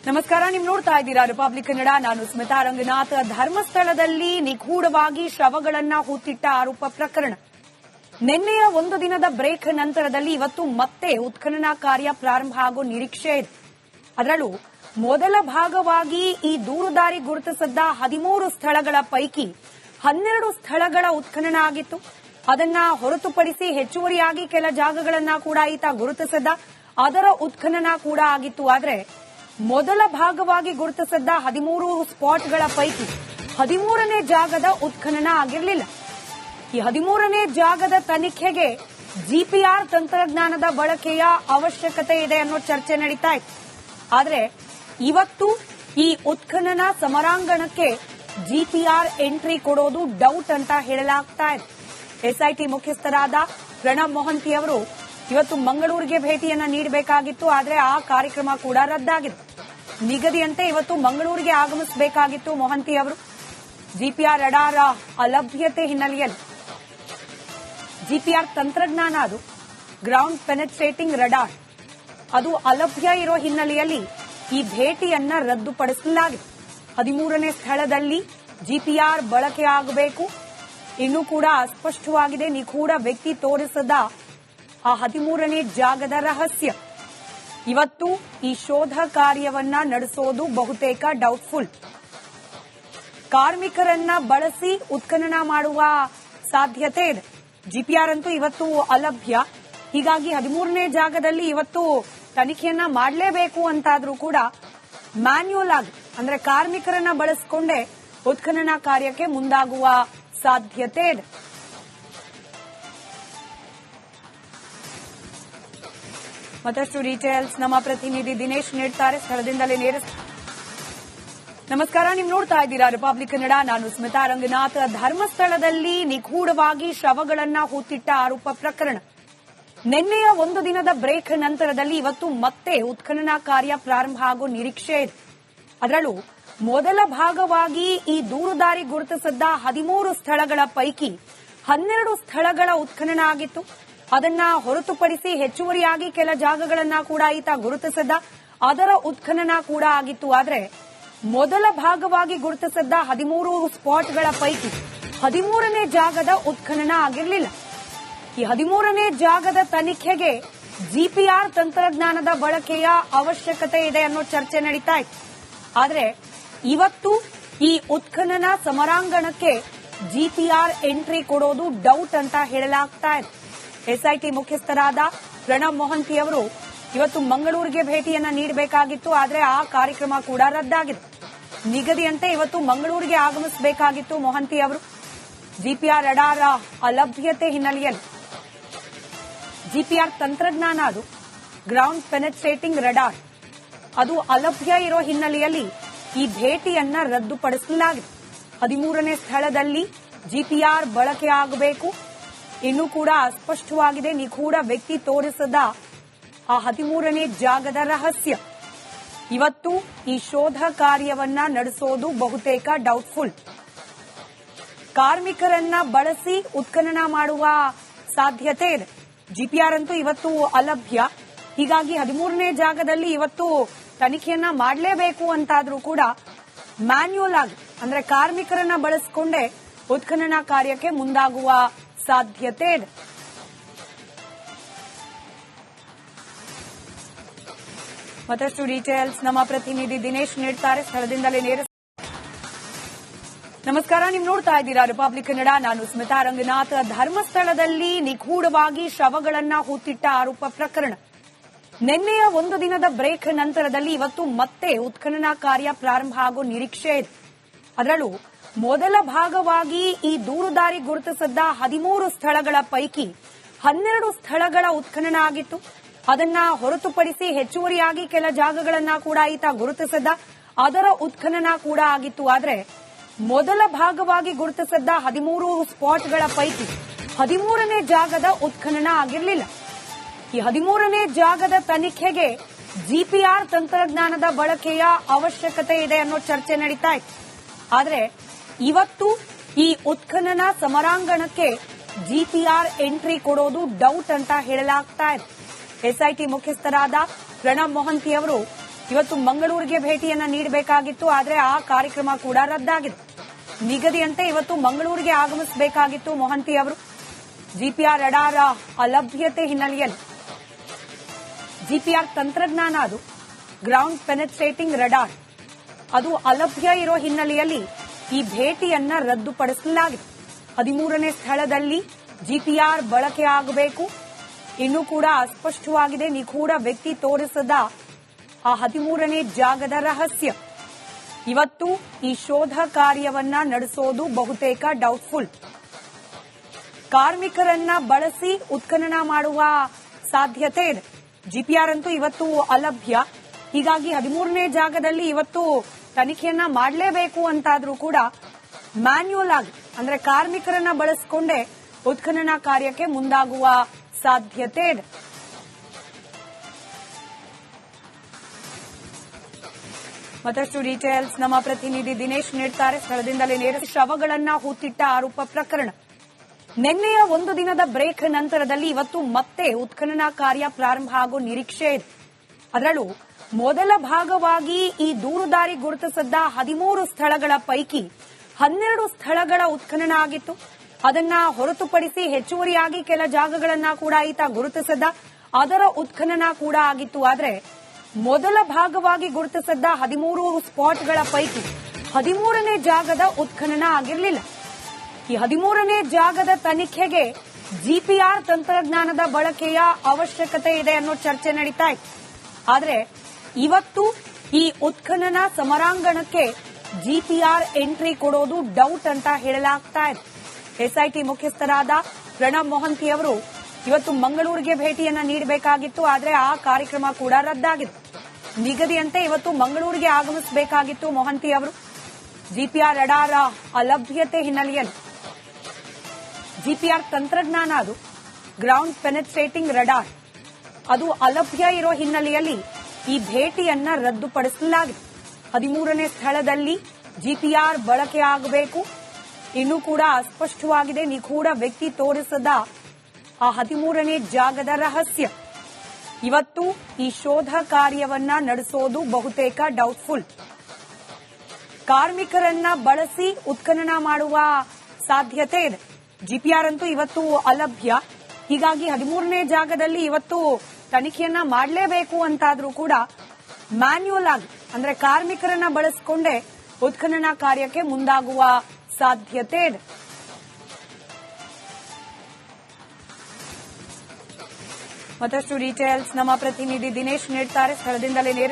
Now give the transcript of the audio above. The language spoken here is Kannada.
ನಮಸ್ಕಾರ, ನೀವು ನೋಡ್ತಾ ಇದ್ದೀರಾ ರಿಪಬ್ಲಿಕ್ ಕನ್ನಡ. ನಾನು ಸ್ಮಿತಾ ರಂಗನಾಥ್. ಧರ್ಮಸ್ಥಳದಲ್ಲಿ ನಿಗೂಢವಾಗಿ ಶವಗಳನ್ನ ಹೂತಿಟ್ಟ ಆರೋಪ ಪ್ರಕರಣ. ನಿನ್ನೆಯ ಒಂದು ದಿನದ ಬ್ರೇಕ್ ನಂತರದಲ್ಲಿ ಇವತ್ತು ಮತ್ತೆ ಉತ್ಖನನ ಕಾರ್ಯ ಪ್ರಾರಂಭ ಆಗೋ ನಿರೀಕ್ಷೆ ಇದೆ. ಅದರಲ್ಲೂ ಮೊದಲ ಭಾಗವಾಗಿ ಈ ದೂರುದಾರಿ ಗುರುತಿಸಿದ್ದ 13 ಸ್ಥಳಗಳ ಪೈಕಿ 12 ಸ್ಥಳಗಳ ಉತ್ಖನನ ಆಗಿತ್ತು. ಅದನ್ನ ಹೊರತುಪಡಿಸಿ ಹೆಚ್ಚುವರಿಯಾಗಿ ಕೆಲ ಜಾಗಗಳನ್ನ ಕೂಡ ಈತ ಗುರುತಿಸಿದ್ದ, ಅದರ ಉತ್ಖನನ ಕೂಡ ಆಗಿತ್ತು. ಆದರೆ ಮೊದಲ ಭಾಗವಾಗಿ ಗುರುತಿಸಿದ್ದ 13 ಸ್ಪಾಟ್ಗಳ ಪೈಕಿ 13ನೇ ಜಾಗದ ಉತ್ಖನನ ಆಗಿರಲಿಲ್ಲ. ಈ 13ನೇ ಜಾಗದ ತನಿಖೆಗೆ ಜಿಪಿಆರ್ ತಂತ್ರಜ್ಞಾನದ ಬಳಕೆಯ ಅವಶ್ಯಕತೆ ಇದೆ ಅನ್ನೋ ಚರ್ಚೆ ನಡೀತಾ ಇತ್ತು. ಆದರೆ ಇವತ್ತು ಈ ಉತ್ಖನನ ಸಮರಾಂಗಣಕ್ಕೆ ಜಿಪಿಆರ್ ಎಂಟ್ರಿ ಕೊಡೋದು ಡೌಟ್ ಅಂತ ಹೇಳಲಾಗ್ತಾ ಇದೆ. ಎಸ್ಐಟಿ ಮುಖ್ಯಸ್ಥರಾದ ಪ್ರಣಬ್ ಮೊಹಂತಿ ಅವರು ಇವತ್ತು ಮಂಗಳೂರಿಗೆ ಭೇಟಿಯನ್ನ ನೀಡಬೇಕಾಗಿತ್ತು. ಆದರೆ ಆ ಕಾರ್ಯಕ್ರಮ ಕೂಡ ರದ್ದಾಗಿದೆ. ನಿಗದಿಯಂತೆ ಇವತ್ತು ಮಂಗಳೂರಿಗೆ ಆಗಮಿಸಬೇಕಾಗಿತ್ತು ಮೊಹಂತಿ ಅವರು. ಜಿಪಿಆರ್ ರಡಾರ್ ಅಲಭ್ಯತೆ ಹಿನ್ನೆಲೆಯಲ್ಲಿ ಜಿಪಿಆರ್ ತಂತ್ರಜ್ಞಾನ, ಅದು ಗ್ರೌಂಡ್ ಪೆನೆಟ್ರೇಟಿಂಗ್ ರಡಾರ್, ಅದು ಅಲಭ್ಯ ಇರೋ ಹಿನ್ನೆಲೆಯಲ್ಲಿ ಈ ಭೇಟಿಯನ್ನ ರದ್ದುಪಡಿಸಲಾಗಿದೆ. 13ನೇ ಸ್ಥಳದಲ್ಲಿ ಜಿಪಿಆರ್ ಬಳಕೆ ಆಗಬೇಕು. ಇನ್ನೂ ಕೂಡ ಅಸ್ಪಷ್ಟವಾಗಿದೆ ನಿಗೂಢ ವ್ಯಕ್ತಿ ತೋರಿಸದ ಆ 13ನೇ ಜಾಗದ ರಹಸ್ಯ. ಇವತ್ತು ಈ ಶೋಧ ಕಾರ್ಯವನ್ನ ನಡೆಸೋದು ಬಹುತೇಕ ಡೌಟ್ಫುಲ್. ಕಾರ್ಮಿಕರನ್ನ ಬಳಸಿ ಉತ್ಖನನ ಮಾಡುವ ಸಾಧ್ಯತೆ ಇದೆ. ಜಿಪಿಆರ್ ಅಂತೂ ಇವತ್ತು ಅಲಭ್ಯ. ಹೀಗಾಗಿ 13ನೇ ಜಾಗದಲ್ಲಿ ಇವತ್ತು ತನಿಖೆಯನ್ನ ಮಾಡಲೇಬೇಕು ಅಂತಾದ್ರೂ ಕೂಡ ಮ್ಯಾನ್ಯುಯಲ್ ಆಗಿ, ಅಂದ್ರೆ ಕಾರ್ಮಿಕರನ್ನ ಬಳಸಿಕೊಂಡೇ ಉತ್ಖನನ ಕಾರ್ಯಕ್ಕೆ ಮುಂದಾಗುವ ಸಾಧ್ಯತೆ ಇದೆ. ಮತ್ತಷ್ಟು ಡೀಟೇಲ್ಸ್ ನಮ್ಮ ಪ್ರತಿನಿಧಿ ದಿನೇಶ್ ನೀಡ್ತಾರೆ ಸ್ಥಳದಿಂದಲೇ ನೇರ. ನಮಸ್ಕಾರ, ನೀವು ನೋಡ್ತಾ ಇದ್ದೀರಾ ರಿಪಬ್ಲಿಕ್ ಕನ್ನಡ. ನಾನು ಸ್ಮಿತಾ ರಂಗನಾಥ್. ಧರ್ಮಸ್ಥಳದಲ್ಲಿ ನಿಗೂಢವಾಗಿ ಶವಗಳನ್ನ ಹೂತಿಟ್ಟ ಆರೋಪ ಪ್ರಕರಣ. ನಿನ್ನೆಯ ಒಂದು ದಿನದ ಬ್ರೇಕ್ ನಂತರದಲ್ಲಿ ಇವತ್ತು ಮತ್ತೆ ಉತ್ಖನನ ಕಾರ್ಯ ಪ್ರಾರಂಭ ಆಗೋ ನಿರೀಕ್ಷೆ ಇದೆ. ಅದರಲ್ಲೂ ಮೊದಲ ಭಾಗವಾಗಿ ಈ ದೂರುದಾರಿ ಗುರುತಿಸಿದ್ದ 13 ಸ್ಥಳಗಳ ಪೈಕಿ 12 ಸ್ಥಳಗಳ ಉತ್ಖನನ ಆಗಿತ್ತು. ಅದನ್ನ ಹೊರತುಪಡಿಸಿ ಹೆಚ್ಚುವರಿಯಾಗಿ ಕೆಲ ಜಾಗಗಳನ್ನ ಕೂಡ ಈತ ಗುರುತಿಸಿದ್ದ, ಅದರ ಉತ್ಖನನ ಕೂಡ ಆಗಿತ್ತು. ಆದರೆ ಮೊದಲ ಭಾಗವಾಗಿ ಗುರುತಿಸಿದ್ದ 13 ಸ್ಪಾಟ್ಗಳ ಪೈಕಿ 13ನೇ ಜಾಗದ ಉತ್ಖನನ ಆಗಿರಲಿಲ್ಲ. ಈ 13ನೇ ಜಾಗದ ತನಿಖೆಗೆ ಜಿಪಿಆರ್ ತಂತ್ರಜ್ಞಾನದ ಬಳಕೆಯ ಅವಶ್ಯಕತೆ ಇದೆ ಅನ್ನೋ ಚರ್ಚೆ ನಡೀತಾ ಇತ್ತು. ಆದರೆ ಇವತ್ತು ಈ ಉತ್ಖನನ ಸಮರಾಂಗಣಕ್ಕೆ ಜಿಪಿಆರ್ ಎಂಟ್ರಿ ಕೊಡೋದು ಡೌಟ್ ಅಂತ ಹೇಳಲಾಗ್ತಾ ಇದೆ. ಎಸ್ಐಟಿ ಮುಖ್ಯಸ್ಥರಾದ ಪ್ರಣಬ್ ಮೊಹಂತಿ ಅವರು ಇವತ್ತು ಮಂಗಳೂರಿಗೆ ಭೇಟಿಯನ್ನ ನೀಡಬೇಕಾಗಿತ್ತು. ಆದರೆ ಆ ಕಾರ್ಯಕ್ರಮ ಕೂಡ ರದ್ದಾಗಿದೆ. ನಿಗದಿಯಂತೆ ಇವತ್ತು ಮಂಗಳೂರಿಗೆ ಆಗಮಿಸಬೇಕಾಗಿತ್ತು ಮೊಹಂತಿ ಅವರು. ಜಿಪಿಆರ್ ರಡಾರ್ ಅಲಭ್ಯತೆ ಹಿನ್ನೆಲೆಯಲ್ಲಿ ಜಿಪಿಆರ್ ತಂತ್ರಜ್ಞಾನ, ಅದು ಗ್ರೌಂಡ್ ಪೆನೆಟ್ರೇಟಿಂಗ್ ರಡಾರ್, ಅದು ಅಲಭ್ಯ ಇರೋ ಹಿನ್ನೆಲೆಯಲ್ಲಿ ಈ ಭೇಟಿಯನ್ನ ರದ್ದುಪಡಿಸಲಾಗಿದೆ. 13ನೇ ಸ್ಥಳದಲ್ಲಿ ಜಿಪಿಆರ್ ಬಳಕೆ ಆಗಬೇಕು. ಇನ್ನೂ ಕೂಡ ಅಸ್ಪಷ್ಟವಾಗಿದೆ ನಿಗೂಢ ವ್ಯಕ್ತಿ ತೋರಿಸದ ಆ 13ನೇ ಜಾಗದ ರಹಸ್ಯ. ಇವತ್ತು ಈ ಶೋಧ ಕಾರ್ಯವನ್ನ ನಡೆಸೋದು ಬಹುತೇಕ ಡೌಟ್ಫುಲ್. ಕಾರ್ಮಿಕರನ್ನ ಬಳಸಿ ಉತ್ಖನನ ಮಾಡುವ ಸಾಧ್ಯತೆ ಇದೆ. ಜಿಪಿಆರ್ ಅಂತೂ ಇವತ್ತು ಅಲಭ್ಯ. ಹೀಗಾಗಿ 13ನೇ ಜಾಗದಲ್ಲಿ ಇವತ್ತು ತನಿಖೆಯನ್ನ ಮಾಡಲೇಬೇಕು ಅಂತಾದ್ರೂ ಕೂಡ ಮ್ಯಾನ್ಯುಯಲ್ ಆಗಿ, ಅಂದ್ರೆ ಕಾರ್ಮಿಕರನ್ನ ಬಳಸಿಕೊಂಡೇ ಉತ್ಖನನ ಕಾರ್ಯಕ್ಕೆ ಮುಂದಾಗುವ ಸಾಧ್ಯತೆ ಇದೆ. ಮತ್ತಷ್ಟು ಡೀಟೇಲ್ಸ್ ನಮ್ಮ ಪ್ರತಿನಿಧಿ ದಿನೇಶ್ ನೀಡ್ತಾರೆ ಸ್ಥಳದಿಂದಲೇ ನೇರ. ನಮಸ್ಕಾರ, ನೀವು ನೋಡ್ತಾ ಇದ್ದೀರಾ ರಿಪಬ್ಲಿಕ್ ಕನ್ನಡ. ನಾನು ಸ್ಮಿತಾ ರಂಗನಾಥ್. ಧರ್ಮಸ್ಥಳದಲ್ಲಿ ನಿಗೂಢವಾಗಿ ಶವಗಳನ್ನ ಹೂತಿಟ್ಟ ಆರೋಪ ಪ್ರಕರಣ. ನಿನ್ನೆಯ ಒಂದು ದಿನದ ಬ್ರೇಕ್ ನಂತರದಲ್ಲಿ ಇವತ್ತು ಮತ್ತೆ ಉತ್ಖನನ ಕಾರ್ಯ ಪ್ರಾರಂಭ ಆಗೋ ನಿರೀಕ್ಷೆ ಇದೆ. ಅದರಲ್ಲೂ ಮೊದಲ ಭಾಗವಾಗಿ ಈ ದೂರುದಾರಿ ಗುರುತಿಸಿದ್ದ 13 ಸ್ಥಳಗಳ ಪೈಕಿ 12 ಸ್ಥಳಗಳ ಉತ್ಖನನ ಆಗಿತ್ತು. ಅದನ್ನ ಹೊರತುಪಡಿಸಿ ಹೆಚ್ಚುವರಿಯಾಗಿ ಕೆಲ ಜಾಗಗಳನ್ನ ಕೂಡ ಈತ ಗುರುತಿಸಿದ್ದ, ಅದರ ಉತ್ಖನನ ಕೂಡ ಆಗಿತ್ತು. ಆದರೆ ಮೊದಲ ಭಾಗವಾಗಿ ಗುರುತಿಸಿದ್ದ 13 ಸ್ಪಾಟ್ಗಳ ಪೈಕಿ 13ನೇ ಜಾಗದ ಉತ್ಖನನ ಆಗಿರಲಿಲ್ಲ. ಈ 13ನೇ ಜಾಗದ ತನಿಖೆಗೆ ಜಿಪಿಆರ್ ತಂತ್ರಜ್ಞಾನದ ಬಳಕೆಯ ಅವಶ್ಯಕತೆ ಇದೆ ಅನ್ನೋ ಚರ್ಚೆ ನಡೀತಾ ಇತ್ತು. ಆದರೆ ಇವತ್ತು ಈ ಉತ್ಖನನ ಸಮರಾಂಗಣಕ್ಕೆ ಜಿಪಿಆರ್ ಎಂಟ್ರಿ ಕೊಡೋದು ಡೌಟ್ ಅಂತ ಹೇಳಲಾಗ್ತಾ ಇದೆ. ಎಸ್ಐಟಿ ಮುಖ್ಯಸ್ಥರಾದ ಪ್ರಣಬ್ ಮೊಹಂತಿ ಅವರು ಇವತ್ತು ಮಂಗಳೂರಿಗೆ ಭೇಟಿಯನ್ನ ನೀಡಬೇಕಾಗಿತ್ತು, ಆದರೆ ಆ ಕಾರ್ಯಕ್ರಮ ಕೂಡ ರದ್ದಾಗಿದೆ. ನಿಗದಿಯಂತೆ ಇವತ್ತು ಮಂಗಳೂರಿಗೆ ಆಗಮಿಸಬೇಕಾಗಿತ್ತು ಮೊಹಂತಿ ಅವರು. ಜಿಪಿಆರ್ ರಡಾರ್ ಅಲಭ್ಯತೆ ಹಿನ್ನೆಲೆಯಲ್ಲಿ ಜಿಪಿಆರ್ ತಂತ್ರಜ್ಞಾನ ಅದು ಗ್ರೌಂಡ್ ಪೆನೆಟ್ರೇಟಿಂಗ್ ರಡಾರ್ ಅದು ಅಲಭ್ಯ ಇರೋ ಹಿನ್ನೆಲೆಯಲ್ಲಿ ಈ ಭೇಟಿಯನ್ನ ರದ್ದುಪಡಿಸಲಾಗಿದೆ. 13ನೇ ಸ್ಥಳದಲ್ಲಿ ಜಿಪಿಆರ್ ಬಳಕೆ ಆಗಬೇಕು. ಇನ್ನೂ ಕೂಡ ಅಸ್ಪಷ್ಟವಾಗಿದೆ, ನಿಗೂಢ ವ್ಯಕ್ತಿ ತೋರಿಸದ ಆ 13ನೇ ಜಾಗದ ರಹಸ್ಯ. ಇವತ್ತು ಈ ಶೋಧ ಕಾರ್ಯವನ್ನ ನಡೆಸೋದು ಬಹುತೇಕ ಡೌಟ್ಫುಲ್. ಕಾರ್ಮಿಕರನ್ನ ಬಳಸಿ ಉತ್ಖನನ ಮಾಡುವ ಸಾಧ್ಯತೆ ಇದೆ. ಜಿಪಿಆರ್ ಅಂತೂ ಇವತ್ತು ಅಲಭ್ಯ. ಹೀಗಾಗಿ 13ನೇ ಜಾಗದಲ್ಲಿ ಇವತ್ತು ತನಿಖೆಯನ್ನ ಮಾಡಲೇಬೇಕು ಅಂತಾದ್ರೂ ಕೂಡ ಮ್ಯಾನ್ಯುಯಲ್ ಆಗಿ ಅಂದ್ರೆ ಕಾರ್ಮಿಕರನ್ನ ಬಳಸಿಕೊಂಡೇ ಉತ್ಖನನ ಕಾರ್ಯಕ್ಕೆ ಮುಂದಾಗುವ ಸಾಧ್ಯತೆ ಇದೆ. ಮತ್ತಷ್ಟು ಡೀಟೇಲ್ಸ್ ನಮ್ಮ ಪ್ರತಿನಿಧಿ ದಿನೇಶ್ ನೀಡುತ್ತಾರೆ. ಸ್ಥಳದಿಂದಲೇ ನೇರ ಶವಗಳನ್ನ ಹೂತಿಟ್ಟ ಆರೋಪ ಪ್ರಕರಣ. ನಿನ್ನೆಯ ಒಂದು ದಿನದ ಬ್ರೇಕ್ ನಂತರದಲ್ಲಿ ಇವತ್ತು ಮತ್ತೆ ಉತ್ಖನನ ಕಾರ್ಯ ಪ್ರಾರಂಭ ಆಗೋ ನಿರೀಕ್ಷೆ ಇದೆ. ಅದರಲ್ಲೂ ಮೊದಲ ಭಾಗವಾಗಿ ಈ ದೂರುದಾರಿ ಗುರುತಿಸಿದ್ದ 13 ಸ್ಥಳಗಳ ಪೈಕಿ 12 ಸ್ಥಳಗಳ ಉತ್ಖನನ ಆಗಿತ್ತು. ಅದನ್ನ ಹೊರತುಪಡಿಸಿ ಹೆಚ್ಚುವರಿಯಾಗಿ ಕೆಲ ಜಾಗಗಳನ್ನ ಕೂಡ ಈತ ಗುರುತಿಸಿದ್ದ, ಅದರ ಉತ್ಖನನ ಕೂಡ ಆಗಿತ್ತು. ಆದರೆ ಮೊದಲ ಭಾಗವಾಗಿ ಗುರುತಿಸಿದ್ದ 13 ಸ್ಪಾಟ್ಗಳ ಪೈಕಿ 13ನೇ ಜಾಗದ ಉತ್ಖನನ ಆಗಿರಲಿಲ್ಲ. ಈ 13ನೇ ಜಾಗದ ತನಿಖೆಗೆ ಜಿಪಿಆರ್ ತಂತ್ರಜ್ಞಾನದ ಬಳಕೆಯ ಅವಶ್ಯಕತೆ ಇದೆ ಅನ್ನೋ ಚರ್ಚೆ ನಡೀತಾ ಇತ್ತು. ಆದರೆ ಇವತ್ತು ಈ ಉತ್ಖನನ ಸಮರಾಂಗಣಕ್ಕೆ ಜಿಪಿಆರ್ ಎಂಟ್ರಿ ಕೊಡೋದು ಡೌಟ್ ಅಂತ ಹೇಳಲಾಗ್ತಾ ಇದೆ. ಎಸ್ಐಟಿ ಮುಖ್ಯಸ್ಥರಾದ ಪ್ರಣಬ್ ಮೊಹಂತಿ ಅವರು ಇವತ್ತು ಮಂಗಳೂರಿಗೆ ಭೇಟಿಯನ್ನ ನೀಡಬೇಕಾಗಿತ್ತು, ಆದರೆ ಆ ಕಾರ್ಯಕ್ರಮ ಕೂಡ ರದ್ದಾಗಿದೆ. ನಿಗದಿಯಂತೆ ಇವತ್ತು ಮಂಗಳೂರಿಗೆ ಆಗಮಿಸಬೇಕಾಗಿತ್ತು ಮೊಹಂತಿ ಅವರು. ಜಿಪಿಆರ್ ರಡಾರ್ ಅಲಭ್ಯತೆ ಹಿನ್ನೆಲೆಯಲ್ಲಿ ಜಿಪಿಆರ್ ತಂತ್ರಜ್ಞಾನ ಅದು ಗ್ರೌಂಡ್ ಪೆನೆಟ್ರೇಟಿಂಗ್ ರಡಾರ್ ಅದು ಅಲಭ್ಯ ಇರೋ ಹಿನ್ನೆಲೆಯಲ್ಲಿ ಈ ಭೇಟಿಯನ್ನ ರದ್ದುಪಡಿಸಲಾಗಿದೆ. 13ನೇ ಸ್ಥಳದಲ್ಲಿ ಜಿಪಿಆರ್ ಬಳಕೆ ಆಗಬೇಕು. ಇನ್ನೂ ಕೂಡ ಅಸ್ಪಷ್ಟವಾಗಿದೆ, ನಿಗೂಢ ವ್ಯಕ್ತಿ ತೋರಿಸದ ಆ 13ನೇ ಜಾಗದ ರಹಸ್ಯ. ಇವತ್ತು ಈ ಶೋಧ ಕಾರ್ಯವನ್ನ ನಡೆಸೋದು ಬಹುತೇಕ ಡೌಟ್ಫುಲ್. ಕಾರ್ಮಿಕರನ್ನ ಬಳಸಿ ಉತ್ಖನನ ಮಾಡುವ ಸಾಧ್ಯತೆ ಇದೆ. ಜಿಪಿಆರ್ ಅಂತೂ ಇವತ್ತು ಅಲಭ್ಯ. ಹೀಗಾಗಿ 13ನೇ ಜಾಗದಲ್ಲಿ ಇವತ್ತು ತನಿಖೆಯನ್ನ ಮಾಡಲೇಬೇಕು ಅಂತಾದ್ರೂ ಕೂಡ ಮ್ಯಾನ್ಯುಯಲ್ ಆಗಿ ಅಂದ್ರೆ ಕಾರ್ಮಿಕರನ್ನ ಬಳಸಿಕೊಂಡೇ ಉತ್ಖನನ ಕಾರ್ಯಕ್ಕೆ ಮುಂದಾಗುವ ಸಾಧ್ಯತೆ ಇದೆ. ಮತ್ತಷ್ಟು ಡೀಟೇಲ್ಸ್ ನಮ್ಮ ಪ್ರತಿನಿಧಿ ದಿನೇಶ್ ನೀಡುತ್ತಾರೆ. ಸ್ಥಳದಿಂದಲೇ ನೇರ